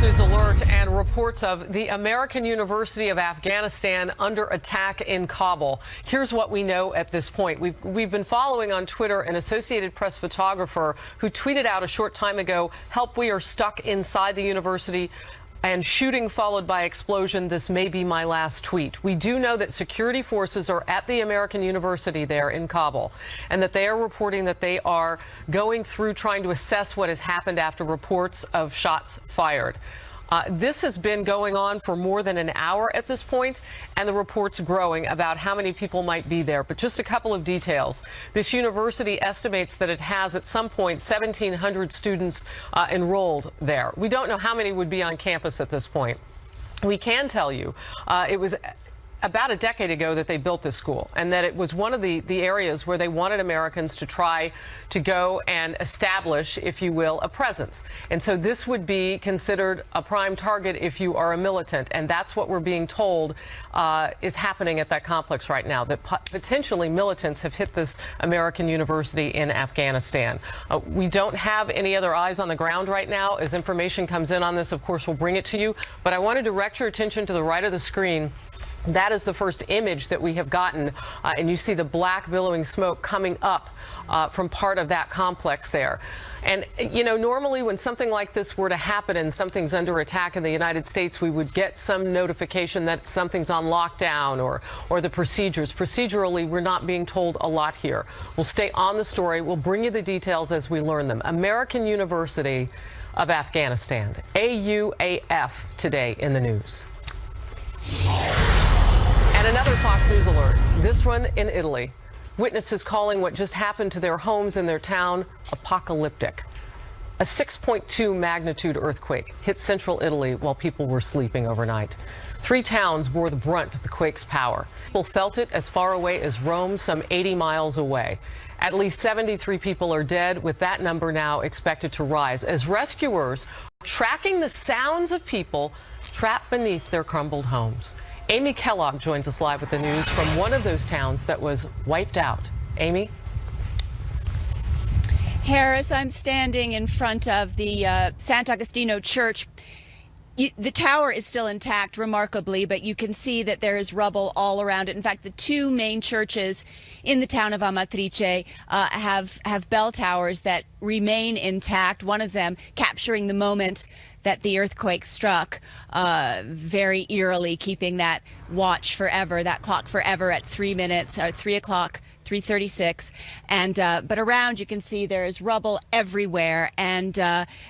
Fox News alert and reports of the American University of Afghanistan under attack in Kabul. Here's what we know at this point. We've been following on Twitter an Associated Press photographer who tweeted out a short time ago, "Help, we are stuck inside the university." And shooting followed by explosion. This may be my last tweet. We do know that security forces are at the American University there in Kabul, and that they are reporting that they are going through trying to assess what has happened after reports of shots fired. This has been going on for more than an hour at this point, and the reports growing about how many people might be there. But just a couple of details. This university estimates that it has at some point 1,700 students enrolled there. We don't know how many would be on campus at this point. We can tell you it was about a decade ago that they built this school, and that it was one of the areas where they wanted Americans to try to go and establish, if you will, a presence. And so this would be considered a prime target if you are a militant, and that's what we're being told is happening at that complex right now, that potentially militants have hit this American university in Afghanistan. We don't have any other eyes on the ground right now. As information comes in on this, of course, we'll bring it to you. But I want to direct your attention to the right of the screen. That is the first image that we have gotten, and you see the black billowing smoke coming up from part of that complex there. And, you know, normally when something like this were to happen and something's under attack in the United States, we would get some notification that something's on lockdown or the procedures. Procedurally, we're not being told a lot here. We'll stay on the story. We'll bring you the details as we learn them. American University of Afghanistan, AUAF, today in the news. And another Fox News alert, this one in Italy. Witnesses calling what just happened to their homes in their town apocalyptic. A 6.2 magnitude earthquake hit central Italy while people were sleeping overnight. 3 towns bore the brunt of the quake's power. People felt it as far away as Rome, some 80 miles away. At least 73 people are dead, with that number now expected to rise as rescuers are tracking the sounds of people trapped beneath their crumbled homes. Amy Kellogg joins us live with the news from one of those towns that was wiped out. Amy? Harris, I'm standing in front of the Sant'Agostino Church. The tower is still intact, remarkably, but you can see that there is rubble all around it. In fact, the 2 main churches in the town of Amatrice have bell towers that remain intact, one of them capturing the moment that the earthquake struck very eerily, keeping that watch forever, that clock forever at 3 minutes, 3 o'clock. 3:36, and but around you can see there's rubble everywhere, and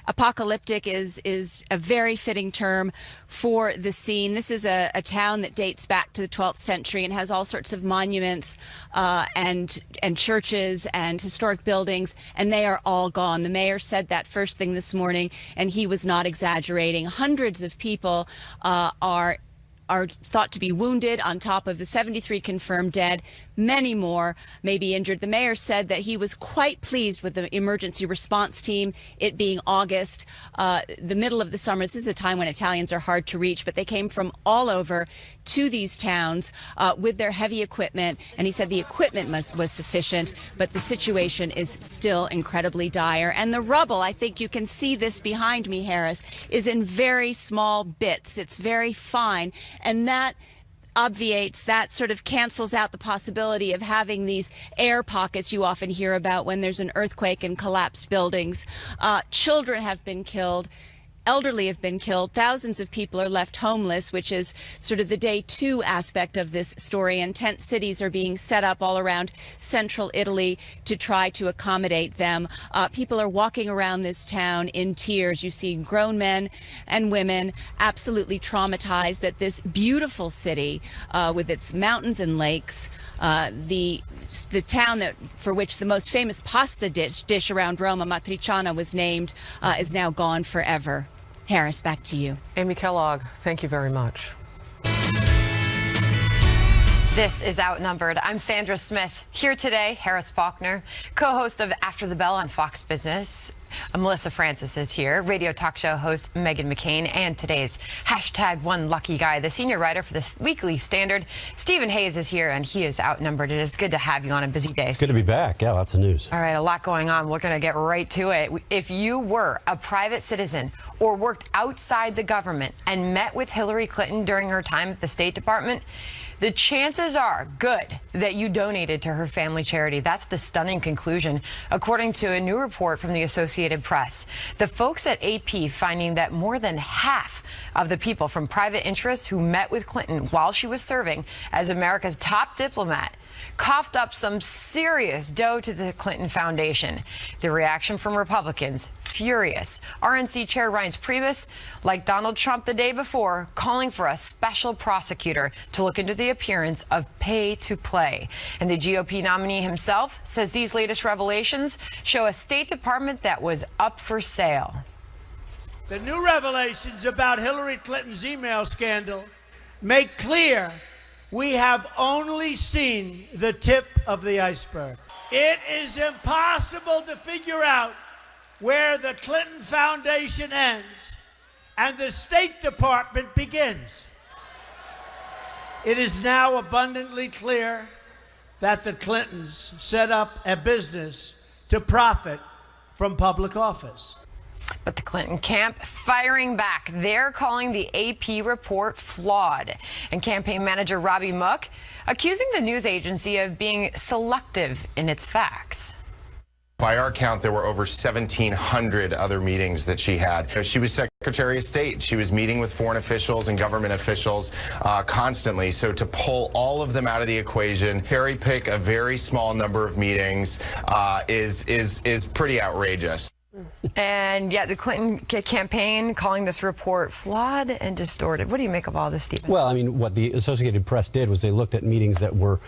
apocalyptic is a very fitting term for the scene. This is a town that dates back to the 12th century and has all sorts of monuments and churches and historic buildings, and they are all gone. The mayor said that first thing this morning, and he was not exaggerating. Hundreds of people are thought to be wounded, on top of the 73 confirmed dead. Many more may be injured. The mayor said that he was quite pleased with the emergency response team, it being August, the middle of the summer. This is a time when Italians are hard to reach, but they came from all over to these towns with their heavy equipment, and he said the equipment was sufficient, but the situation is still incredibly dire. And the rubble, I think you can see this behind me, Harris, is in very small bits. It's very fine, and that obviates, that sort of cancels out the possibility of having these air pockets you often hear about when there's an earthquake and collapsed buildings. Children have been killed. Elderly have been killed. Thousands of people are left homeless, which is sort of the day 2 aspect of this story. And tent cities are being set up all around central Italy to try to accommodate them. People are walking around this town in tears. You see grown men and women absolutely traumatized that this beautiful city with its mountains and lakes, the town for which the most famous pasta dish around Rome, Amatriciana, was named, is now gone forever. Harris, back to you. Amy Kellogg, thank you very much. This is Outnumbered. I'm Sandra Smith. Here today, Harris Faulkner, co-host of After the Bell on Fox Business. Melissa Francis is here, radio talk show host Meghan McCain, and today's #OneLuckyGuy, the senior writer for this Weekly Standard. Stephen Hayes is here, and he is outnumbered. It is good to have you on a busy day. It's good to be back. Yeah, lots of news. All right, a lot going on. We're going to get right to it. If you were a private citizen or worked outside the government and met with Hillary Clinton during her time at the State Department, the chances are good that you donated to her family charity. That's the stunning conclusion, according to a new report from the Associated Press. The folks at AP finding that more than half of the people from private interests who met with Clinton while she was serving as America's top diplomat coughed up some serious dough to the Clinton Foundation. The reaction from Republicans, furious. RNC Chair Reince Priebus, like Donald Trump the day before, calling for a special prosecutor to look into the appearance of pay to play. And the GOP nominee himself says these latest revelations show a State Department that was up for sale. The new revelations about Hillary Clinton's email scandal make clear we have only seen the tip of the iceberg. It is impossible to figure out where the Clinton Foundation ends and the State Department begins. It is now abundantly clear that the Clintons set up a business to profit from public office. But the Clinton camp firing back. They're calling the AP report flawed. And campaign manager Robbie Mook accusing the news agency of being selective in its facts. By our count, there were over 1,700 other meetings that she had. She was Secretary of State. She was meeting with foreign officials and government officials constantly. So to pull all of them out of the equation, cherry pick a very small number of meetings is pretty outrageous. And yet the Clinton campaign calling this report flawed and distorted. What do you make of all this, Stephen? Well, I mean, what the Associated Press did was they looked at meetings that were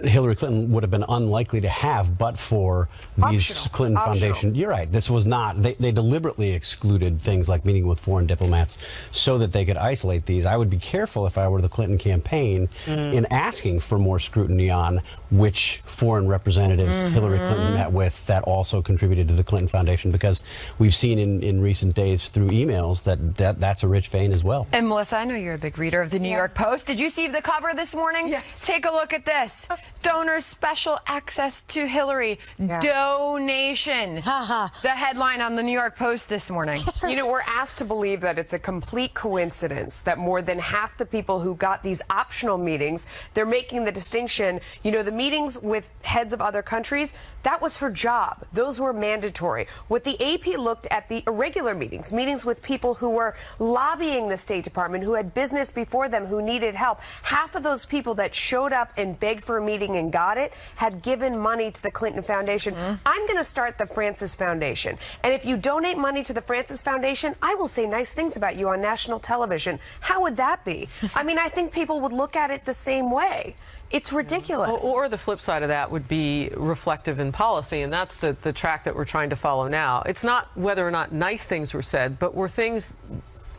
Hillary Clinton would have been unlikely to have but for these Clinton Foundation. You're right. This was not. They deliberately excluded things like meeting with foreign diplomats so that they could isolate these. I would be careful if I were the Clinton campaign in asking for more scrutiny on which foreign representatives Hillary Clinton met with that also contributed to the Clinton Foundation, because we've seen in recent days through emails that's a rich vein as well. And Melissa, I know you're a big reader of the New York Post. Did you see the cover this morning? Yes. Take a look at this. Donors special access to Hillary. Donation. The headline on the New York Post this morning. You know, we're asked to believe that it's a complete coincidence that more than half the people who got these optional meetings, they're making the distinction, you know, the meetings with heads of other countries, that was her job. Those were mandatory. What the AP looked at the irregular meetings with people who were lobbying the State Department, who had business before them, who needed help. Half of those people that showed up and begged for a meeting and got it had given money to the Clinton Foundation. I'm going to start the Francis Foundation. And if you donate money to the Francis Foundation, I will say nice things about you on national television. How would that be? I mean, I think people would look at it the same way. It's ridiculous. Or the flip side of that would be reflective in policy, and that's the track that we're trying to follow now. It's not whether or not nice things were said, but were things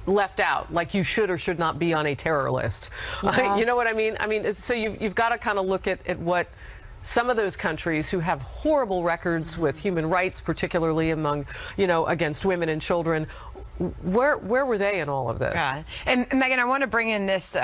left out, like you should or should not be on a terror list. You know what I mean? I mean, so you've got to kind of look at what some of those countries who have horrible records with human rights, particularly among, you know, against women and children, where were they in all of this? Yeah. And Meghan, I want to bring in this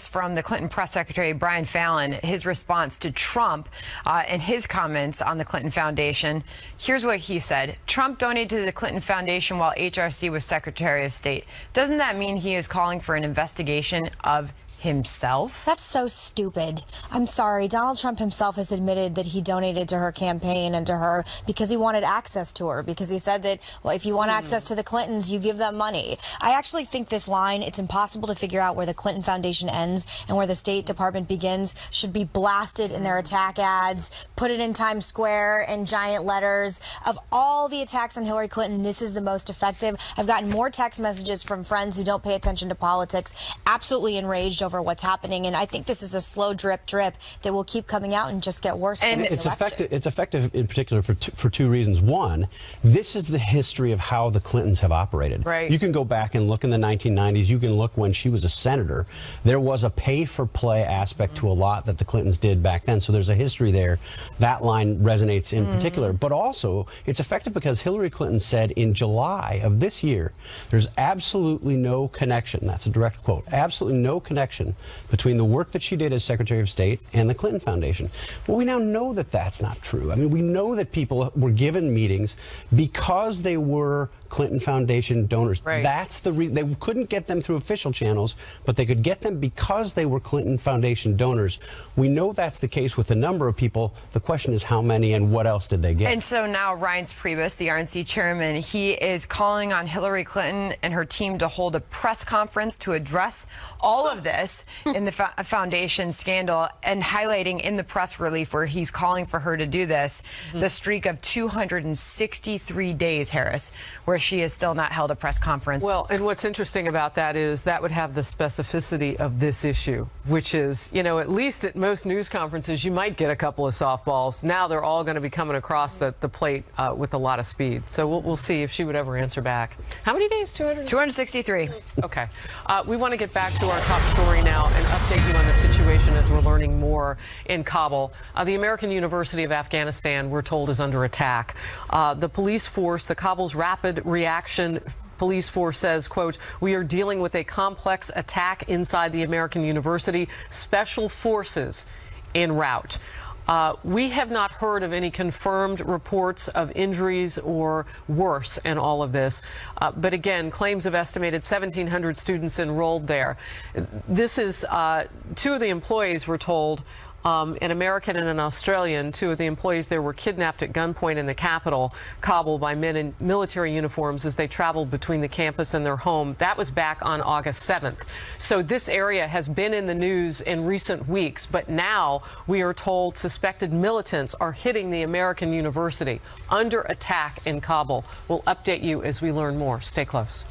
from the Clinton press secretary, Brian Fallon, his response to Trump and his comments on the Clinton Foundation. Here's what he said. Trump donated to the Clinton Foundation while HRC was Secretary of State. Doesn't that mean he is calling for an investigation of himself? That's so stupid. I'm sorry. Donald Trump himself has admitted that he donated to her campaign and to her because he wanted access to her, because he said that, well, if you want access to the Clintons, you give them money. I actually think this line, it's impossible to figure out where the Clinton Foundation ends and where the State Department begins, should be blasted in their attack ads, put it in Times Square in giant letters. Of all the attacks on Hillary Clinton, this is the most effective. I've gotten more text messages from friends who don't pay attention to politics, absolutely enraged over what's happening. And I think this is a slow drip that will keep coming out and just get worse. And it's effective in particular for two reasons. One, this is the history of how the Clintons have operated. Right. You can go back and look in the 1990s. You can look when she was a senator. There was a pay-for-play aspect to a lot that the Clintons did back then. So there's a history there. That line resonates in particular. But also, it's effective because Hillary Clinton said in July of this year, there's absolutely no connection. That's a direct quote. Absolutely no connection between the work that she did as Secretary of State and the Clinton Foundation. Well, we now know that that's not true. I mean, we know that people were given meetings because they were Clinton Foundation donors. Right. That's the reason. They couldn't get them through official channels, but they could get them because they were Clinton Foundation donors. We know that's the case with a number of people. The question is how many and what else did they get? And so now Reince Priebus, the RNC chairman, he is calling on Hillary Clinton and her team to hold a press conference to address all of this in the foundation scandal, and highlighting in the press relief where he's calling for her to do this, the streak of 263 days, Harris, where she has still not held a press conference. Well, and what's interesting about that is that would have the specificity of this issue, which is, you know, at least at most news conferences, you might get a couple of softballs. Now they're all going to be coming across the plate with a lot of speed. So we'll see if she would ever answer back. How many days? 263. Okay. We want to get back to our top story now and update you on the situation as we're learning more in Kabul. The American University of Afghanistan, we're told, is under attack. The police force, the Kabul's Rapid Reaction Police Force says, quote, "We are dealing with a complex attack inside the American University. Special forces en route." We have not heard of any confirmed reports of injuries or worse in all of this. But again, claims of estimated 1,700 students enrolled there. This is two of the employees were told, an American and an Australian, two of the employees there were kidnapped at gunpoint in the capital, Kabul, by men in military uniforms as they traveled between the campus and their home. That was back on August 7th. So this area has been in the news in recent weeks, but now we are told suspected militants are hitting the American University under attack in Kabul. We'll update you as we learn more. Stay close.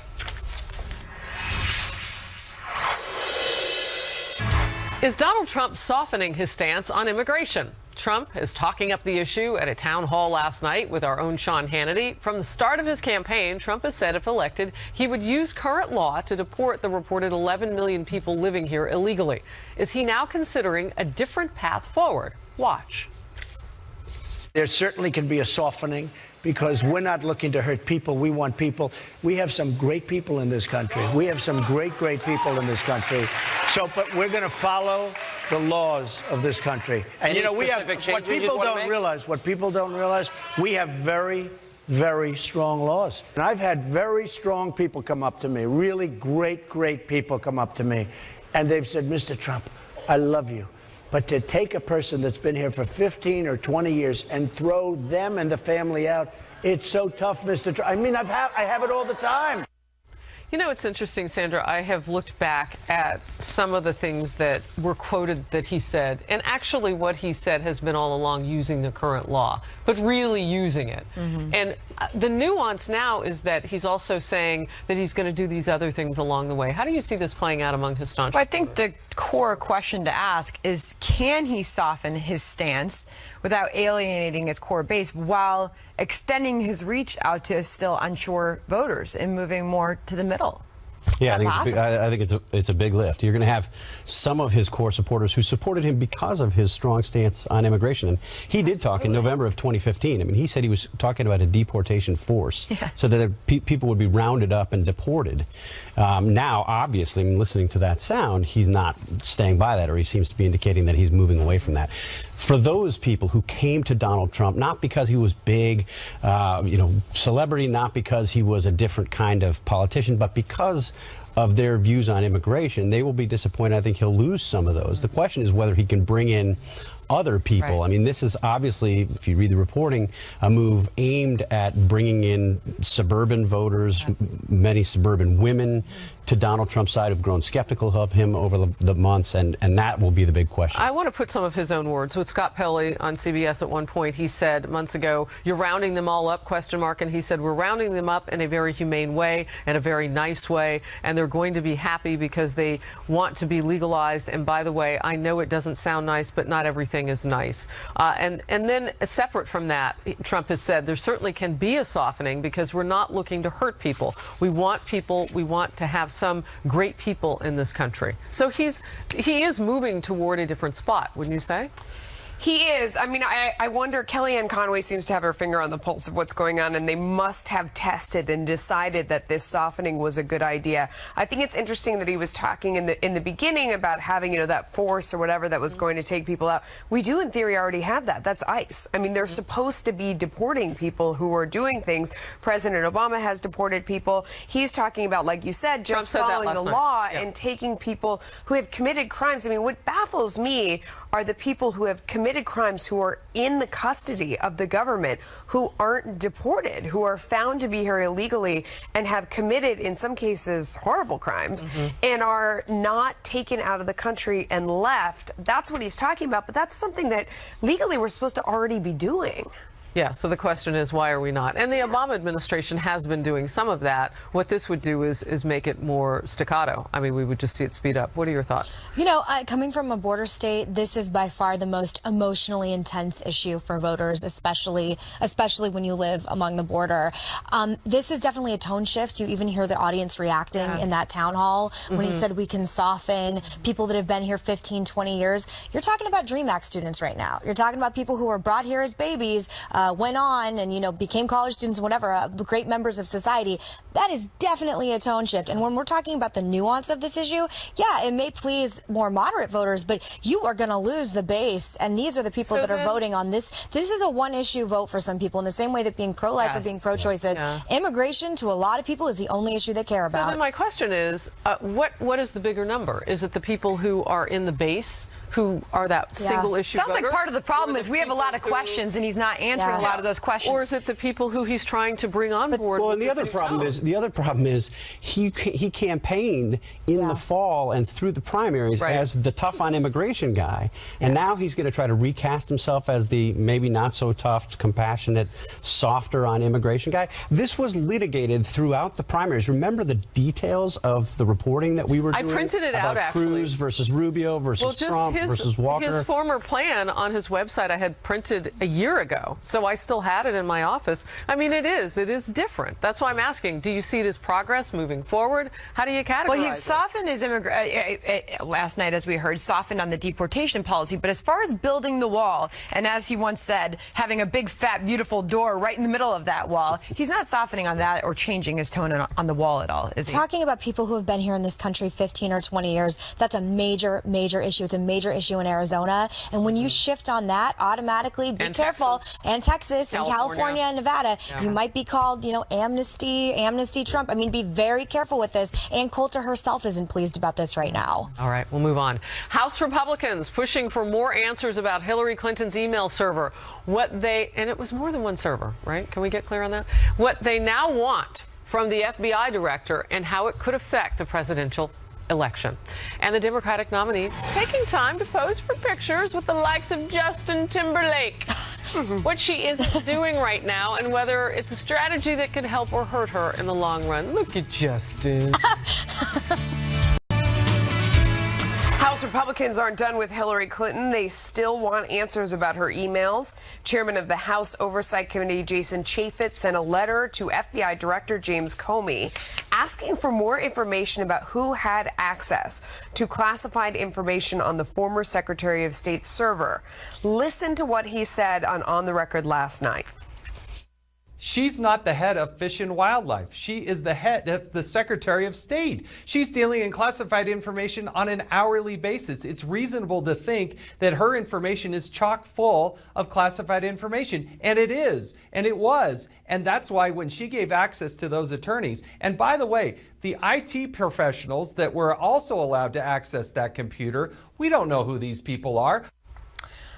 Is Donald Trump softening his stance on immigration? Trump is talking up the issue at a town hall last night with our own Sean Hannity. From the start of his campaign, Trump has said if elected, he would use current law to deport the reported 11 million people living here illegally. Is he now considering a different path forward? Watch. There certainly can be a softening because we're not looking to hurt people. We want people. We have some great people in this country. We have some great people in this country. So, but we're going to follow the laws of this country. And you know, we have what people don't realize, we have very strong laws. And I've had very strong people come up to me, really great people come up to me, and they've said, "Mr. Trump, I love you. But to take a person that's been here for 15 or 20 years and throw them and the family out, it's so tough, Mr. Trump." I mean, I have it all the time. You know, it's interesting, Sandra. I have looked back at some of the things that were quoted that he said, and actually what he said has been all along using the current law, but really using it. And the nuance now is that he's also saying that he's going to do these other things along the way. How do you see this playing out among his staunch? Well, I think the core question to ask is, can he soften his stance without alienating his core base while extending his reach out to still unsure voters and moving more to the middle? Yeah, I think it's a big lift. You're going to have some of his core supporters who supported him because of his strong stance on immigration. And he did talk in November of 2015. I mean, he said he was talking about a deportation force, so that people would be rounded up and deported. Now, obviously, listening to that sound, he's not staying by that, or he seems to be indicating that he's moving away from that. For those people who came to Donald Trump, not because he was big, celebrity, not because he was a different kind of politician, but because of their views on immigration, they will be disappointed. I think he'll lose some of those. The question is whether he can bring in other people. Right. I mean, this is obviously, if you read the reporting, a move aimed at bringing in suburban voters, many suburban women to Donald Trump's side who've grown skeptical of him over the months, and that will be the big question. I want to put some of his own words. With Scott Pelley on CBS at one point, he said months ago, "You're rounding them all up?" ? And he said, "We're rounding them up in a very humane way and a very nice way, and they're going to be happy because they want to be legalized. And by the way, I know it doesn't sound nice, but not everything is nice." And then separate from that, Trump has said there certainly can be a softening because we're not looking to hurt people. We want to have some great people in this country. So he is moving toward a different spot, wouldn't you say? He is. I mean, I wonder, Kellyanne Conway seems to have her finger on the pulse of what's going on, and they must have tested and decided that this softening was a good idea. I think it's interesting that he was talking in the beginning about having, that force or whatever that was going to take people out. We do, in theory, already have that. That's ICE. I mean, they're supposed to be deporting people who are doing things. President Obama has deported people. He's talking about, like you said, just following the law and taking people who have committed crimes. I mean, what baffles me are the people who have committed crimes who are in the custody of the government, who aren't deported, who are found to be here illegally and have committed, in some cases, horrible crimes, and are not taken out of the country and left. That's what he's talking about, but that's something that legally we're supposed to already be doing. Yeah, so the question is, why are we not? And the Obama administration has been doing some of that. What this would do is make it more staccato. I mean, we would just see it speed up. What are your thoughts? Coming from a border state, this is by far the most emotionally intense issue for voters, especially when you live among the border. This is definitely a tone shift. You even hear the audience reacting in that town hall when he said we can soften people that have been here 15, 20 years. You're talking about DREAM Act students right now. You're talking about people who were brought here as babies, went on and, became college students and whatever, great members of society. That is definitely a tone shift. And when we're talking about the nuance of this issue, yeah, it may please more moderate voters, but you are going to lose the base. And these are the people that are voting on this. This is a one-issue vote for some people in the same way that being pro-life or being pro-choice is. Immigration, to a lot of people, is the only issue they care about. So then my question is, what is the bigger number? Is it the people who are in the base, who are that single issue Sounds voter? like part of the problem is we have a lot of questions and he's not answering a lot of those questions. Or is it the people who he's trying to bring on board? Well, and the other problem is he campaigned in the fall and through the primaries as the tough on immigration guy, and now he's going to try to recast himself as the maybe not so tough, compassionate, softer on immigration guy. This was litigated throughout the primaries. Remember the details of the reporting that we were doing? I printed it about out, Cruz versus Rubio versus Trump versus Walker. His former plan on his website I had printed a year ago, so I still had it in my office. I mean, it is different. That's why I'm asking, do you see it as progress moving forward? How do you categorize it? Well, he softened his last night, as we heard, softened on the deportation policy. But as far as building the wall, and as he once said, having a big, fat, beautiful door right in the middle of that wall, he's not softening on that or changing his tone on the wall at all, is he? Talking about people who have been here in this country 15 or 20 years, that's a major, major issue. It's a major issue in Arizona. And when you shift on that, automatically be careful. And Texas and California and Nevada, you might be called, amnesty Trump. I mean, be very careful with this. Ann Coulter herself isn't pleased about this right now. All right, we'll move on. House Republicans pushing for more answers about Hillary Clinton's email server. And it was more than one server, right? Can we get clear on that? What they now want from the FBI director and how it could affect the presidential election. And the Democratic nominee taking time to pose for pictures with the likes of Justin Timberlake. What she isn't doing right now, and whether it's a strategy that could help or hurt her in the long run. Look at Justin. House Republicans aren't done with Hillary Clinton. They still want answers about her emails. Chairman of the House Oversight Committee, Jason Chaffetz, sent a letter to FBI Director James Comey asking for more information about who had access to classified information on the former Secretary of State's server. Listen to what he said on the Record last night. She's not the head of Fish and Wildlife. She is the head of the Secretary of State. She's dealing in classified information on an hourly basis. It's reasonable to think that her information is chock full of classified information. And it is. And it was. And that's why when she gave access to those attorneys, and by the way, the IT professionals that were also allowed to access that computer, we don't know who these people are.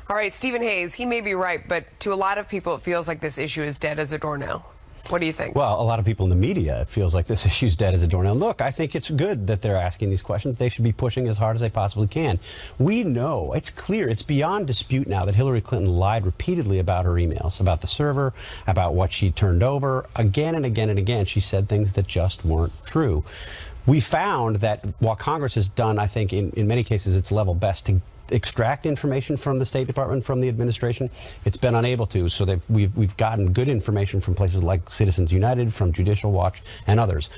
All right, Stephen Hayes, he may be right, but to a lot of people, it feels like this issue is dead as a doornail. What do you think? Well, a lot of people in the media, it feels like this issue's dead as a doornail. Look, I think it's good that they're asking these questions. They should be pushing as hard as they possibly can. We know, it's clear, it's beyond dispute now that Hillary Clinton lied repeatedly about her emails, about the server, about what she turned over. Again and again and again, she said things that just weren't true. We found that while Congress has done, I think, in many cases, its level best to extract information from the State Department, from the administration, it's been unable to. So that we've gotten good information from places like Citizens United, from Judicial Watch, and others.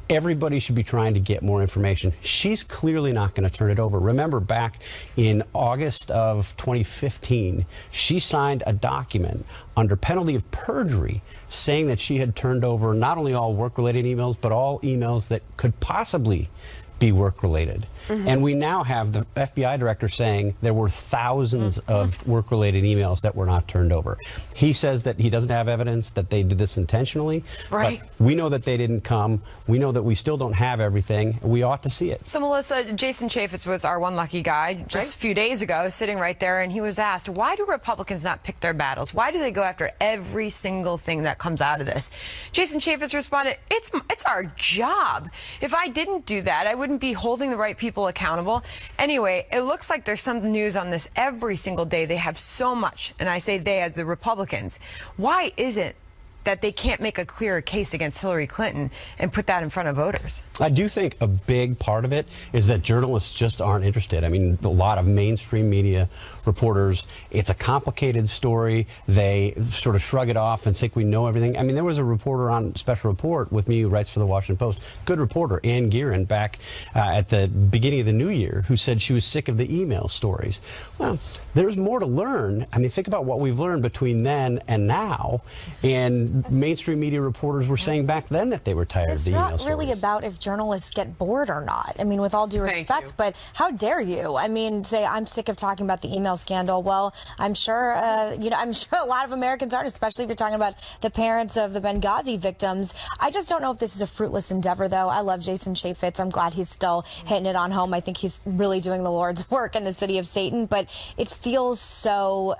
Everybody should be trying to get more information. She's clearly not going to turn it over. Remember, back in August of 2015, she signed a document under penalty of perjury saying that she had turned over not only all work-related emails, but all emails that could possibly be work-related. And we now have the FBI director saying there were thousands of work-related emails that were not turned over. He says that he doesn't have evidence that they did this intentionally. Right. But we know that they didn't come. We know that we still don't have everything. We ought to see it. So, Melissa, Jason Chaffetz was our one lucky guy just a few days ago, sitting right there, and he was asked, why do Republicans not pick their battles? Why do they go after every single thing that comes out of this? Jason Chaffetz responded, it's our job. If I didn't do that, I wouldn't be holding the right people accountable. Anyway, it looks like there's some news on this every single day. They have so much, and I say they as the Republicans. Why is it that they can't make a clearer case against Hillary Clinton and put that in front of voters? I do think a big part of it is that journalists just aren't interested. I mean, a lot of mainstream media reporters, it's a complicated story. They sort of shrug it off and think we know everything. I mean, there was a reporter on Special Report with me who writes for the Washington Post, good reporter, Ann Gearan, back at the beginning of the new year, who said she was sick of the email stories. Well, there's more to learn. I mean, think about what we've learned between then and now. And mainstream media reporters were saying back then that they were tired of the email stories. It's not really about if journalists get bored or not. I mean, with all due respect, but how dare you? I mean, say I'm sick of talking about the email scandal. Well, I'm sure, I'm sure a lot of Americans aren't, especially if you're talking about the parents of the Benghazi victims. I just don't know if this is a fruitless endeavor, though. I love Jason Chaffetz. I'm glad he's still hitting it on home. I think he's really doing the Lord's work in the city of Satan, but it feels so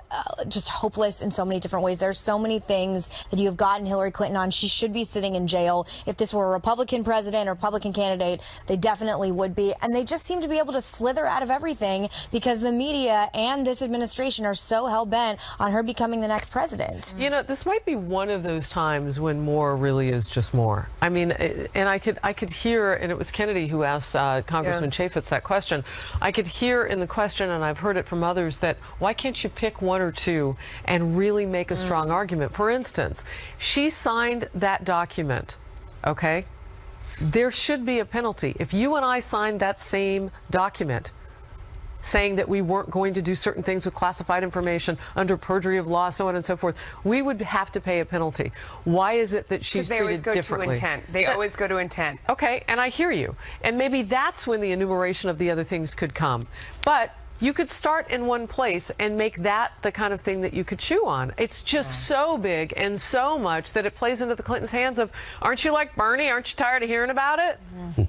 just hopeless in so many different ways. There's so many things that you have gotten Hillary Clinton on. She should be sitting in jail. If this were a Republican president or Republican candidate, they definitely would be. And they just seem to be able to slither out of everything because the media and this administration are so hell-bent on her becoming the next president. You know, this might be one of those times when more really is just more. I mean, and I could hear, and it was Kennedy who asked Congressman Chaffetz that question. I could hear in the question, and I've heard it from others, that why can't you pick one or two and really make a strong argument? For instance, she signed that document, okay? There should be a penalty. If you and I signed that same document saying that we weren't going to do certain things with classified information under perjury of law, so on and so forth, we would have to pay a penalty. Why is it that she's treated differently? They always go to intent. They always go to intent. Okay, and I hear you. And maybe that's when the enumeration of the other things could come. But you could start in one place and make that the kind of thing that you could chew on. It's just so big and so much that it plays into the Clintons' hands of, aren't you like Bernie? Aren't you tired of hearing about it?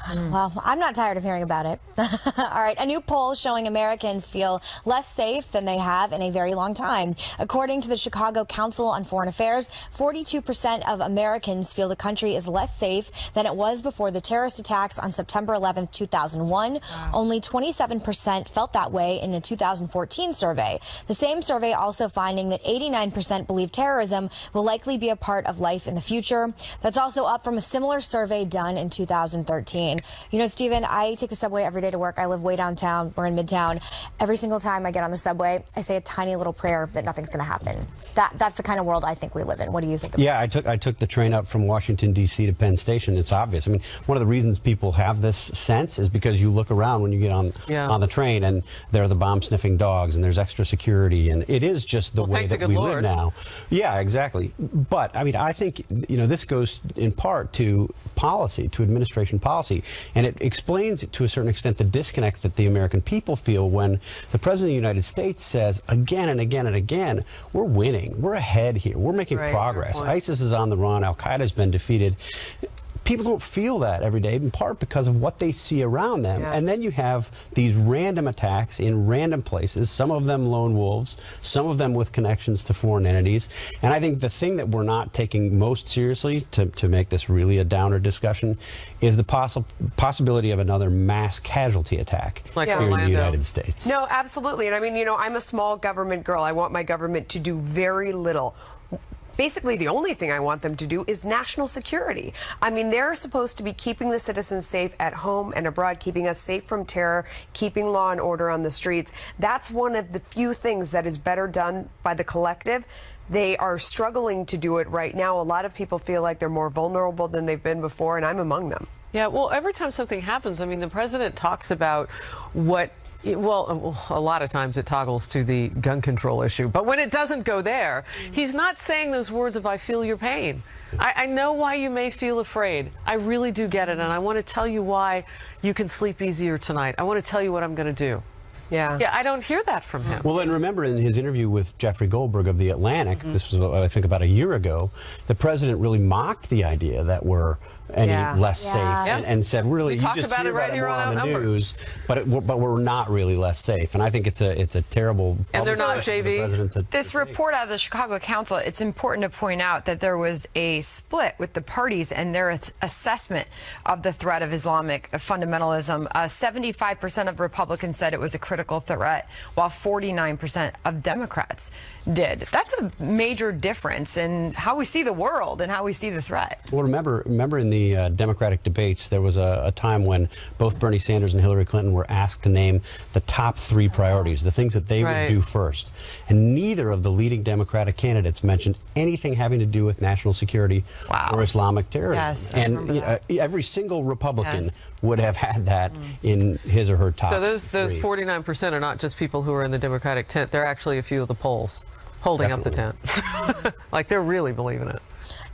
Well, I'm not tired of hearing about it. All right, a new poll showing Americans feel less safe than they have in a very long time. According to the Chicago Council on Foreign Affairs, 42% of Americans feel the country is less safe than it was before the terrorist attacks on September 11th, 2001. Wow. Only 27% felt that way in a 2014 survey. The same survey also finding that 89% believe terrorism will likely be a part of life in the future. That's also up from a similar survey done in 2013. You know, Stephen, I take the subway every day to work. I live way downtown. We're in Midtown. Every single time I get on the subway, I say a tiny little prayer that nothing's going to happen. That's the kind of world I think we live in. What do you think of this? I took the train up from Washington, D.C. to Penn Station. It's obvious. I mean, one of the reasons people have this sense is because you look around when you get on the train and there are the bomb-sniffing dogs and there's extra security, and it is just the way that we live now. Yeah, exactly. But, I mean, I think, you know, this goes in part to policy, to administration policy. And it explains to a certain extent the disconnect that the American people feel when the President of the United States says again and again and again, we're winning, we're ahead here, we're making progress. ISIS is on the run, Al-Qaeda has been defeated. people don't feel that every day, in part because of what they see around them. Yeah. And then you have these random attacks in random places, some of them lone wolves, some of them with connections to foreign entities. And I think the thing that we're not taking most seriously, to make this really a downer discussion, is the possibility of another mass casualty attack Like here in Orlando. the United States. No, absolutely. And I mean, I'm a small government girl. I want my government to do very little. Basically, the only thing I want them to do is national security. I mean, they're supposed to be keeping the citizens safe at home and abroad, keeping us safe from terror, keeping law and order on the streets. That's one of the few things that is better done by the collective. They are struggling to do it right now. A lot of people feel like they're more vulnerable than they've been before, and I'm among them. Yeah, well, every time something happens, I mean, the president talks about what. Well, a lot of times it toggles to the gun control issue. But when it doesn't go there, he's not saying those words of, I feel your pain. I know why you may feel afraid. I really do get it. And I want to tell you why you can sleep easier tonight. I want to tell you what I'm going to do. Yeah. Yeah, I don't hear that from him. Well, and remember in his interview with Jeffrey Goldberg of The Atlantic, this was, I think, about a year ago, the president really mocked the idea that we're any less safe and said, really, you just hear about it more on the news, but we're not really less safe. And I think it's a terrible... And they're not, JV. This report out of the Chicago Council, it's important to point out that there was a split with the parties and their assessment of the threat of Islamic fundamentalism. 75% of Republicans said it was a critical threat, while 49% of Democrats did. That's a major difference in how we see the world and how we see the threat. Well, remember in the Democratic debates, there was a time when both Bernie Sanders and Hillary Clinton were asked to name the top 3 priorities, the things that they would do first. And neither of the leading Democratic candidates mentioned anything having to do with national security or Islamic terrorism. Yes, and every single Republican would have had that in his or her top. So those 49% are not just people who are in the Democratic tent. They're actually a few of the polls holding up the tent. Like, they're really believing it.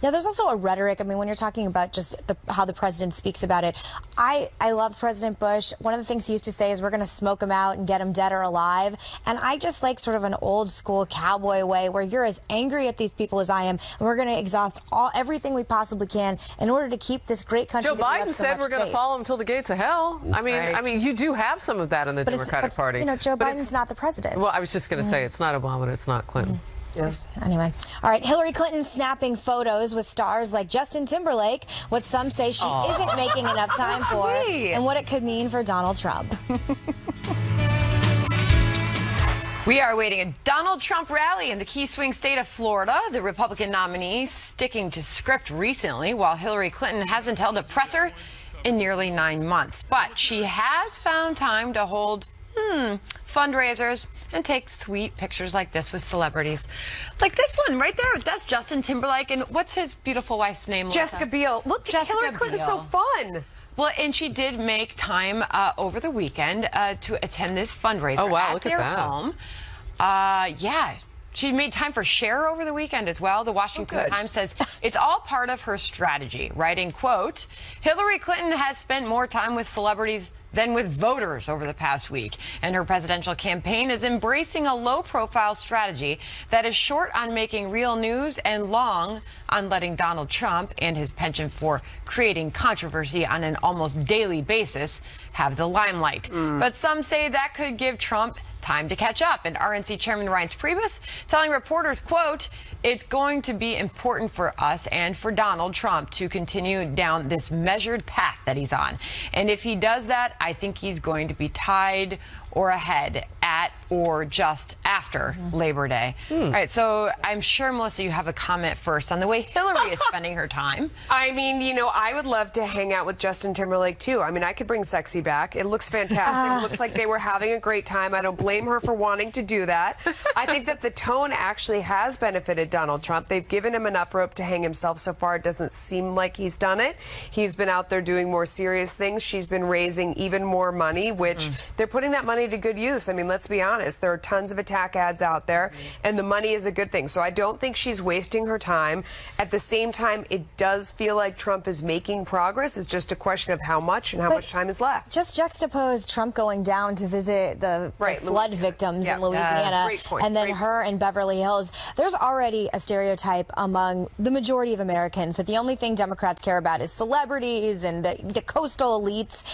Yeah, there's also a rhetoric. I mean, when you're talking about just how the president speaks about it, I love President Bush. One of the things he used to say is we're going to smoke him out and get him dead or alive. And I just like sort of an old school cowboy way where you're as angry at these people as I am, and we're going to exhaust everything we possibly can in order to keep this great country. Joe Biden said we're going to follow him till the gates of hell. I mean, you do have some of that in the Democratic Party. You know, Joe Biden's not the president. Well, I was just going to say it's not Obama, and it's not Clinton. Yeah. Anyway, all right, Hillary Clinton snapping photos with stars like Justin Timberlake, what some say she isn't making enough time for, and what it could mean for Donald Trump. We are awaiting a Donald Trump rally in the key swing state of Florida. The Republican nominee sticking to script recently, while Hillary Clinton hasn't held a presser in nearly 9 months. But she has found time to hold fundraisers and take sweet pictures like this with celebrities. Like this one right there. That's Justin Timberlake. And what's his beautiful wife's name? Jessica Biel. Look, Hillary Clinton's so fun. Well, and she did make time over the weekend to attend this fundraiser at their home. Yeah. She made time for Cher over the weekend as well. The Washington Times says it's all part of her strategy, writing, quote, Hillary Clinton has spent more time with celebrities than with voters over the past week. And her presidential campaign is embracing a low-profile strategy that is short on making real news and long on letting Donald Trump and his penchant for creating controversy on an almost daily basis have the limelight. But some say that could give Trump time to catch up. And RNC Chairman Reince Priebus telling reporters, quote, it's going to be important for us and for Donald Trump to continue down this measured path that he's on. And if he does that, I think he's going to be tied or ahead at or just after Labor Day. All right, so I'm sure, Melissa, you have a comment first on the way Hillary is spending her time. I mean, you know, I would love to hang out with Justin Timberlake, too. I mean, I could bring sexy back. It looks fantastic. It looks like they were having a great time. I don't blame her for wanting to do that. I think that the tone actually has benefited Donald Trump. They've given him enough rope to hang himself. So far, it doesn't seem like he's done it. He's been out there doing more serious things. She's been raising even more money, which they're putting that money to good use. I mean, let's be honest. There are tons of attacks PAC ads out there, and the money is a good thing. So I don't think she's wasting her time. At the same time, it does feel like Trump is making progress. It's just a question of how much and how much time is left. Just juxtapose Trump going down to visit the flood victims in Louisiana, great point. and then her in Beverly Hills. There's already a stereotype among the majority of Americans that the only thing Democrats care about is celebrities and the coastal elites.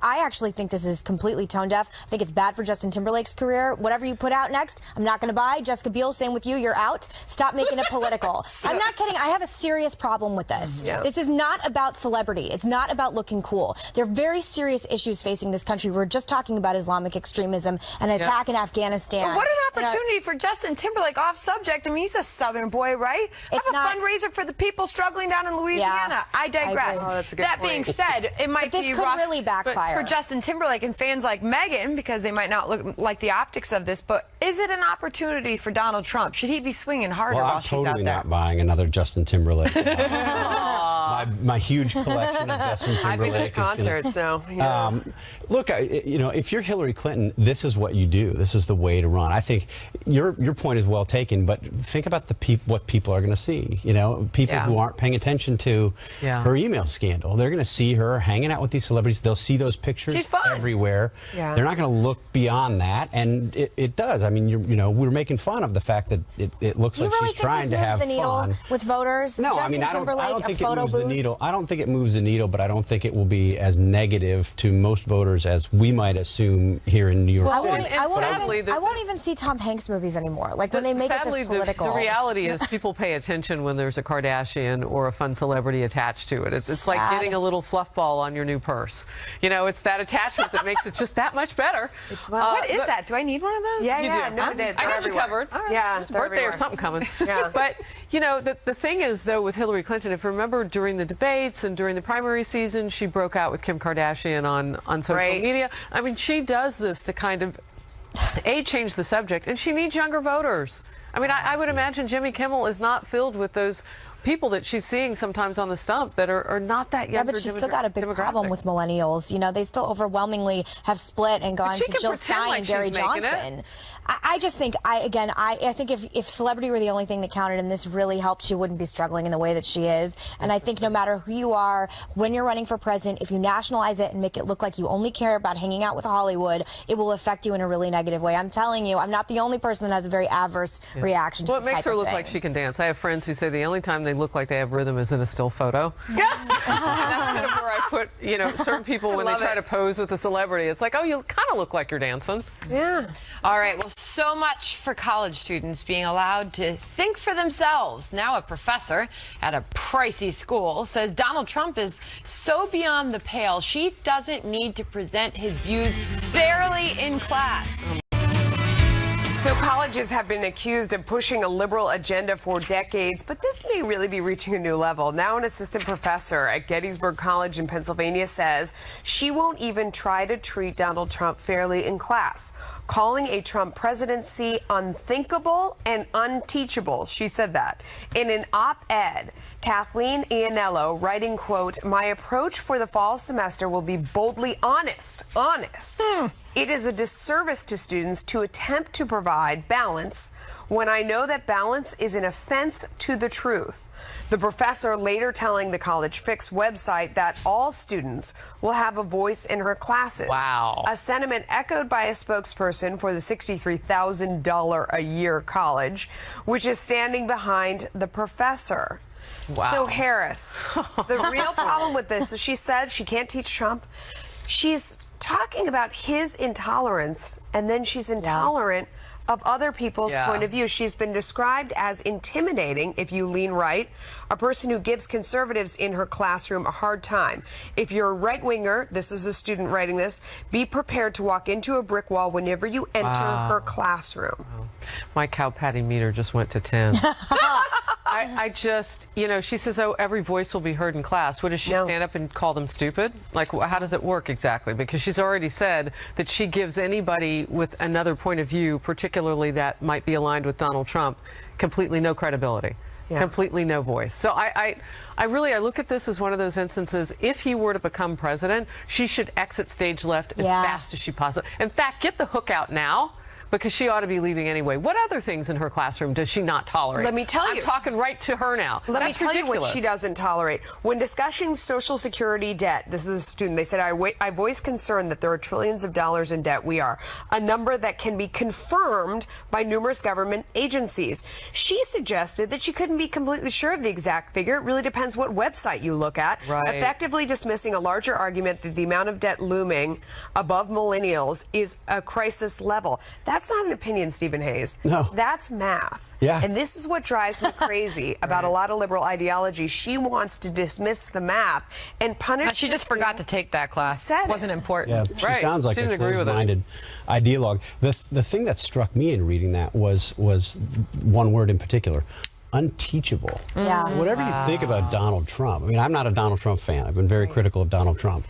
I actually think this is completely tone deaf. I think it's bad for Justin Timberlake's career. Whatever you put out next, I'm not going to buy. Jessica Biel, same with you. You're out. Stop making it political. I'm not kidding. I have a serious problem with this. This is not about celebrity. It's not about looking cool. There are very serious issues facing this country. We're just talking about Islamic extremism and an attack in Afghanistan. But what an opportunity for Justin Timberlake, off subject. I mean, he's a Southern boy, right? Have a fundraiser for the people struggling down in Louisiana. I digress. That being said, it might be rough really backfire for Justin Timberlake and fans like Meghan, because they might not look like the optics of this. But is it an opportunity for Donald Trump? Should he be swinging harder while she's out there? I'm totally not buying another Justin Timberlake. my huge collection of Justin Timberlake. I've been to concert, so look, if you're Hillary Clinton, this is what you do. This is the way to run. I think your point is well taken, but think about what people are going to see. People who aren't paying attention to her email scandal. They're going to see her hanging out with these celebrities. They'll see those pictures everywhere. They're not going to look beyond that, and it does. I mean, we're making fun of the fact that it looks like she's trying to have fun with voters. No, Justin I don't think it moves the needle. I don't think it moves the needle, but I don't think it will be as negative to most voters as we might assume here in New York City. I won't even see Tom Hanks movies anymore. Like when they make it this political. The reality is people pay attention when there's a Kardashian or a fun celebrity attached to it. It's like getting a little fluff ball on your new purse. It's that attachment that makes it just that much better. What is that? Do I need one of those? You do. No, I got you covered. It's birthday or something coming. But the thing is, though, with Hillary Clinton, if you remember during the debates and during the primary season, she broke out with Kim Kardashian on social media. I mean, she does this to kind of change the subject, and she needs younger voters. I mean, I would imagine Jimmy Kimmel is not filled with those people that she's seeing sometimes on the stump that are not that younger. Yeah, but she's still got a big problem with millennials. They still overwhelmingly have split and gone to Jill Stein and Gary Johnson. I just think, I think if celebrity were the only thing that counted and this really helped, she wouldn't be struggling in the way that she is. And I think no matter who you are, when you're running for president, if you nationalize it and make it look like you only care about hanging out with Hollywood, it will affect you in a really negative way. I'm telling you, I'm not the only person that has a very adverse reaction to this type of thing. Well, it makes her look like she can dance. I have friends who say the only time they look like they have rhythm is in a still photo. And that's kind of where I put, certain people when they try to pose with a celebrity. It's like, oh, you kind of look like you're dancing. Yeah. All right. Well, so much for college students being allowed to think for themselves. Now a professor at a pricey school says Donald Trump is so beyond the pale, she doesn't need to present his views fairly in class. So colleges have been accused of pushing a liberal agenda for decades, but this may really be reaching a new level. Now an assistant professor at Gettysburg College in Pennsylvania says she won't even try to treat Donald Trump fairly in class, calling a Trump presidency unthinkable and unteachable. She said that in an op-ed. Kathleen Ianello writing, quote, "My approach for the fall semester will be boldly honest. It is a disservice to students to attempt to provide balance when I know that balance is an offense to the truth." The professor later telling the College Fix website that all students will have a voice in her classes. Wow. A sentiment echoed by a spokesperson for the $63,000 a year college, which is standing behind the professor. Wow. So Harris, the real problem with this is she said she can't teach Trump. She's talking about his intolerance, and then she's intolerant of other people's point of view. She's been described as intimidating if you lean right, a person who gives conservatives in her classroom a hard time. If you're a right-winger, this is a student writing this, be prepared to walk into a brick wall whenever you enter her classroom. Wow. My cow patty meter just went to 10. I just, she says, oh, every voice will be heard in class. What does she stand up and call them stupid? Like, how does it work exactly? Because she's already said that she gives anybody with another point of view, particularly that might be aligned with Donald Trump, completely no credibility, completely no voice. So I look at this as one of those instances, if he were to become president, she should exit stage left as fast as she possibly. In fact, get the hook out now. because she ought to be leaving anyway. What other things in her classroom does she not tolerate? Let me tell you. I'm talking right to her now. Let me That's tell you what ridiculous. she doesn't tolerate. When discussing Social Security debt, this is a student, they said, I voice concern that there are trillions of dollars in debt. We are. A number that can be confirmed by numerous government agencies. She suggested that she couldn't be completely sure of the exact figure. It really depends what website you look at. Right. Effectively dismissing a larger argument that the amount of debt looming above millennials is a crisis level. That's not an opinion, Stephen Hayes. No. That's math. Yeah. And this is what drives me crazy about a lot of liberal ideology. She wants to dismiss the math and punish. She just forgot to take that class. Said it. Wasn't important. Yeah, she Right. sounds like She a didn't agree with it. closed-minded ideologue. The thing that struck me in reading that was one word in particular: unteachable. Yeah. Whatever you think about Donald Trump, I mean, I'm not a Donald Trump fan. I've been very critical of Donald Trump.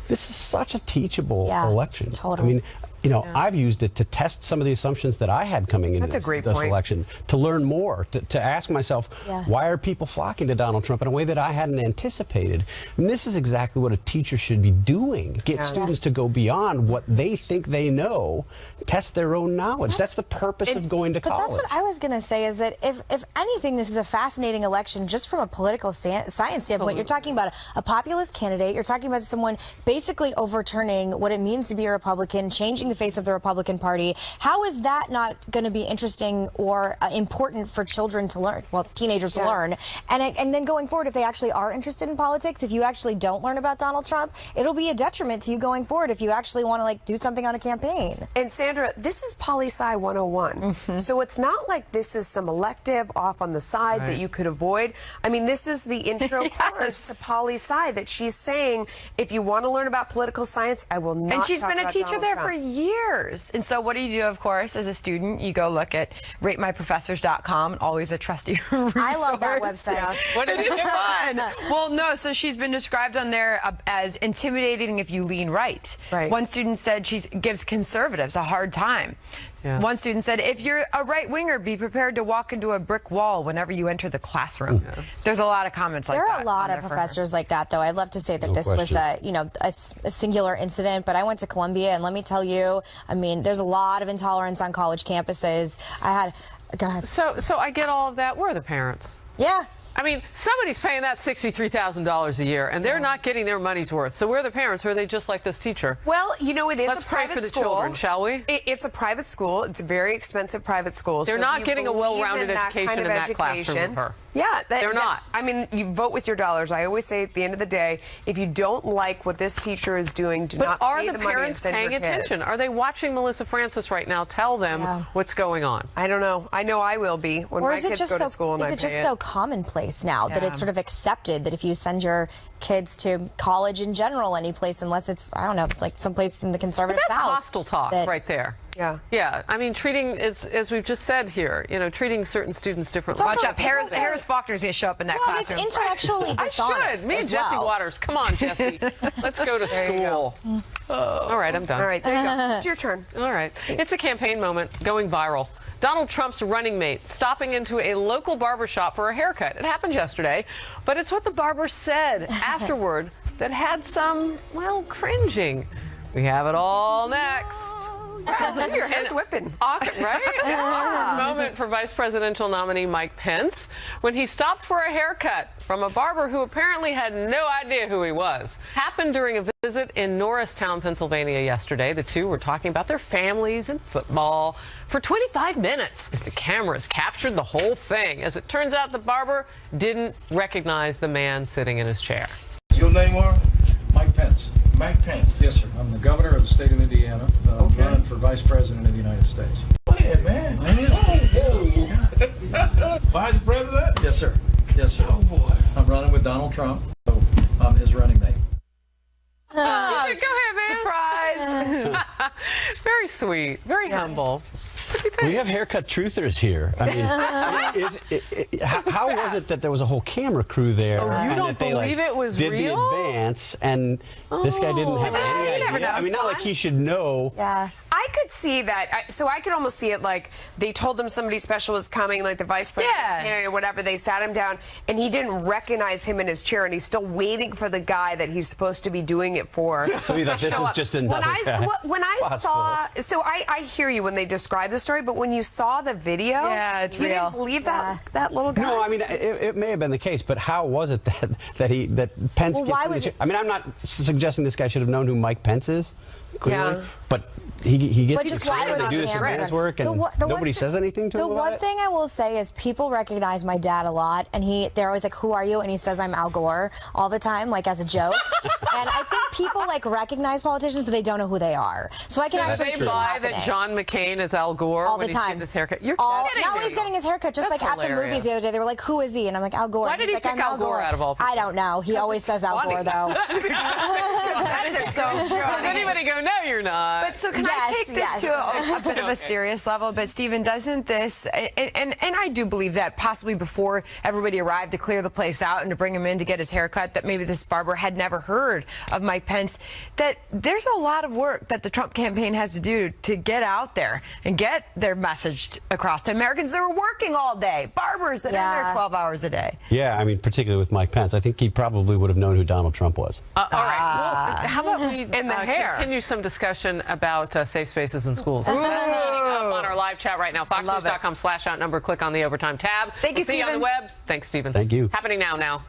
This is such a teachable election. Totally. I mean, you know, I've used it to test some of the assumptions that I had coming into That's a great this point. election, to learn more, to ask myself, why are people flocking to Donald Trump in a way that I hadn't anticipated? And this is exactly what a teacher should be doing: get students to go beyond what they think they know, test their own knowledge. That's the purpose of going to college. But that's what I was going to say, is that if anything, this is a fascinating election just from a political science standpoint. You're talking about a populist candidate. You're talking about someone basically overturning what it means to be a Republican, changing the face of the Republican Party. How is that not going to be interesting or important for children to learn? Well, teenagers to learn. And then going forward, if they actually are interested in politics, if you actually don't learn about Donald Trump, it'll be a detriment to you going forward if you actually want to do something on a campaign. And Sandra, this is poli-sci 101. So it's not like this is some elective off on the side that you could avoid. I mean, this is the intro course to poli-sci that she's saying, if you want to learn about political science, I will not. And she's talk been a about teacher Donald there Trump. for years. And so what do you do, of course, as a student? You go look at ratemyprofessors.com, always a trusty resource. I love that website. What did you do? Fun. Well, no, so she's been described on there as intimidating if you lean right. Right. One student said she gives conservatives a hard time. Yeah. One student said, if you're a right-winger, be prepared to walk into a brick wall whenever you enter the classroom. There's a lot of comments like that. There are a lot on of there for her. professors like that, though. I'd love to say that No this was question. a singular incident, but I went to Columbia, and let me tell you, I mean, there's a lot of intolerance on college campuses. Go ahead. So I get all of that. Where are the parents? Yeah. I mean, somebody's paying that $63,000 a year, and they're not getting their money's worth. So where are the parents? Or are they just like this teacher? Well, you know, it is Let's a pray private for the school. children, shall we? It's a private school. It's a very expensive private school. They're So not if you getting a believe well-rounded in that education kind of in that classroom with her. Yeah, They're not. I mean, you vote with your dollars. I always say at the end of the day, if you don't like what this teacher is doing, do not But are pay the the money and parents send your paying attention? kids. Are they watching Melissa Francis right now tell them what's going on? I don't know. I know I will be when Or my is it kids just go so, to school and I is it pay just so commonplace now that it's sort of accepted that if you send your kids to college in general, any place, unless it's, I don't know, like someplace in the conservative But that's South. hostile talk that- right there. Yeah. Yeah. I mean, treating, as we've just said here, you know, treating certain students differently. It's also- Watch out, Harris Faulkner's going to show up in that Well, it's classroom. intellectually I dishonest. should. Me and as Jesse well. Waters. Come on, Jesse. Let's go to There you school. All right, I'm done. All right, there you go. It's your turn. All right. It's a campaign moment going viral. Donald Trump's running mate stopping into a local barbershop for a haircut. It happened yesterday, but it's what the barber said afterward that had some, well, cringing. We have it all next. Your hair's whipping. Awkward, right? Awkward moment for vice presidential nominee Mike Pence when he stopped for a haircut from a barber who apparently had no idea who he was. Happened during a visit in Norristown, Pennsylvania yesterday. The two were talking about their families and football for 25 minutes as the cameras captured the whole thing. As it turns out, the barber didn't recognize the man sitting in his chair. Your name, Warren? Mike Pence. Mike Pence. Yes, sir. I'm the governor of the state of Indiana. I'm running for vice president of the United States. Go ahead, man. Vice president? Yes, sir. Yes, sir. Oh, boy. I'm running with Donald Trump, so I'm his running mate. Go ahead, man. Surprise! Very sweet, very humble. What do you think? We have haircut truthers here. I mean, how was it that there was a whole camera crew there? Oh, you and don't that they, believe it was did real? the advance, and this guy didn't have you any never idea? know. I mean, not like he should know. Yeah. I I could see that. So I could almost see it like they told him somebody special was coming, like the vice president or whatever. They sat him down, and he didn't recognize him in his chair, and he's still waiting for the guy that he's supposed to be doing it for. So you thought this was just another guy? When I saw, so I hear you when they describe the story, but when you saw the video, it's you real. didn't believe that little guy. No, I mean it may have been the case, but how was it that Pence gets in the chair? I mean, I'm not suggesting this guy should have known who Mike Pence is, clearly, but he gets in the chair to do the surveillance work, and nobody says anything to him about it? The one thing I will say is people recognize my dad a lot, and they're always like, "Who are you?" And he says, "I'm Al Gore," all the time, like as a joke. And I think people like recognize politicians, but they don't know who they are. So I can actually see they lie happening. that John McCain is Al Gore all when the he's time. getting his haircut. You're kidding Not me. when he's getting his haircut, just That's like at the hilarious. movies the other day. They were like, "Who is he?" And I'm like, "Al Gore." Why did he like, pick "I'm Al Gore out of all people? I don't know. He always says Al Gore though. That is so Does anybody go, no, you're not? But so can I take this to a bit of a serious level? But Stephen, doesn't this, and I do believe that possibly before everybody arrived to clear the place out and to bring him in to get his haircut, that maybe this barber had never heard of Mike Pence, that there's a lot of work that the Trump campaign has to do to get out there and get their message across to Americans that are working all day, barbers that are there 12 hours a day. Yeah, I mean, particularly with Mike Pence, I think he probably would have known who Donald Trump was. All right. Well, how about we continue some discussion about safe spaces in schools? Up on our live chat right now, foxnews.com/outnumbered. Click on the Overtime tab. Thank you, See you on Stephen. the webs. Thanks, Stephen. Thank you. Happening now.